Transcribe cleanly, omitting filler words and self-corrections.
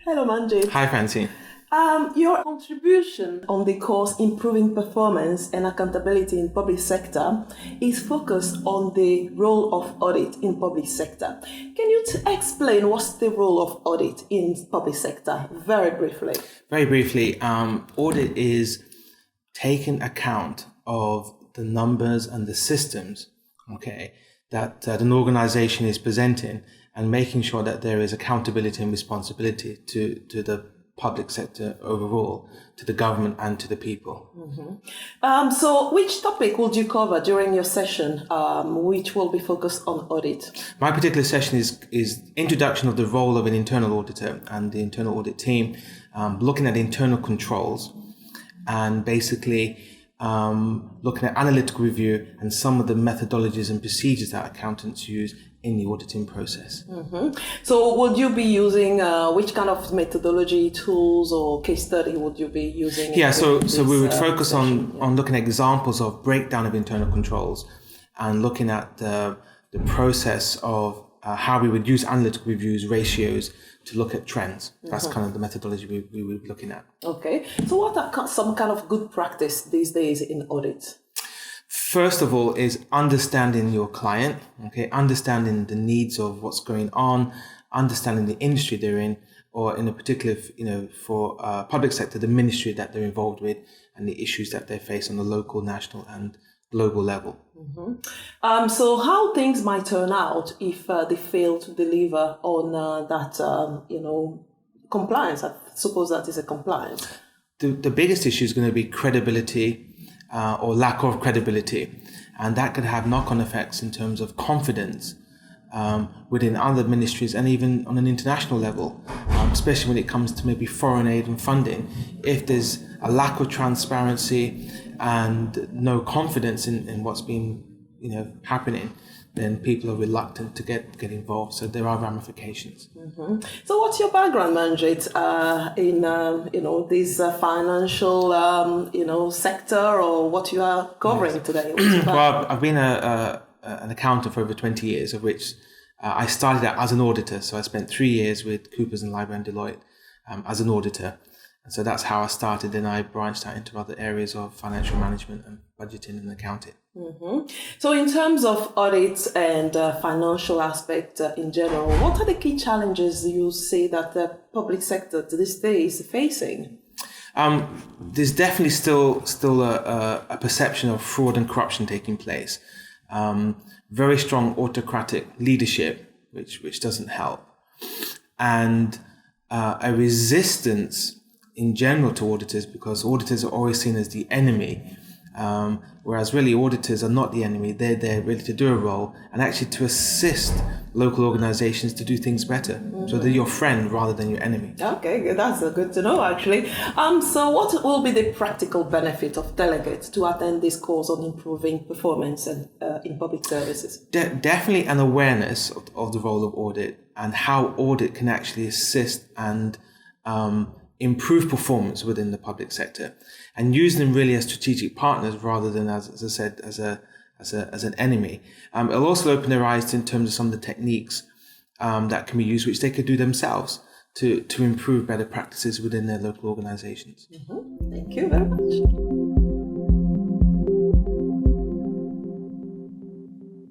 Hello, Manjit. Hi, Francine. Your contribution on the course Improving Performance and Accountability in Public Sector is focused on the role of audit in public sector. Can you explain what's the role of audit in public sector very briefly? Very briefly, audit is taking account of the numbers and the systems, that an organization is presenting and making sure that there is accountability and responsibility to the public sector overall, to the government and to the people. Mm-hmm. So which topic would you cover during your session, which will be focused on audit? My particular session is introduction of the role of an internal auditor and the internal audit team, looking at internal controls and basically looking at analytical review and some of the methodologies and procedures that accountants use in the auditing process. Mm-hmm. So would you be using, which kind of methodology, tools or case study would you be using? Yeah, so we would focus on looking at examples of breakdown of internal controls and looking at the process of how we would use analytical reviews, ratios to look at trends. That's kind of the methodology we would be looking at. Okay. So what are some kind of good practice these days in audit? First of all is understanding your client, understanding the needs of what's going on, understanding the industry they're in, or in a particular, for public sector, the ministry that they're involved with and the issues that they face on the local, national and global level. Mm-hmm. So how things might turn out if they fail to deliver on that, compliance. I suppose that is a compliance. The biggest issue is going to be credibility or lack of credibility. And that could have knock-on effects in terms of confidence within other ministries and even on an international level, especially when it comes to maybe foreign aid and funding. If there's a lack of transparency and no confidence in what's been happening, then people are reluctant to get involved. So there are ramifications. Mm-hmm. So what's your background, Manjit, in this financial sector, or what you are covering today? Well, I've been an accountant for over 20 years, of which I started out as an auditor. So I spent 3 years with Coopers and Lybrand and Deloitte as an auditor. And so that's how I started. Then I branched out into other areas of financial management and budgeting and accounting. Mm-hmm. So in terms of audits and financial aspect in general, what are the key challenges you see that the public sector to this day is facing? There's definitely still a perception of fraud and corruption taking place. Very strong autocratic leadership, which doesn't help. And a resistance in general to auditors, because auditors are always seen as the enemy, whereas really auditors are not the enemy. They're there really to do a role and actually to assist local organizations to do things better. Mm-hmm. So they're your friend rather than your enemy. Okay, that's good to know actually. So what will be the practical benefit of delegates to attend this course on improving performance and in public services? Definitely an awareness of the role of audit and how audit can actually assist and improve performance within the public sector, and use them really as strategic partners rather than, as I said, as an enemy. It'll also open their eyes in terms of some of the techniques that can be used, which they could do themselves to improve better practices within their local organizations. Mm-hmm. Thank you very much.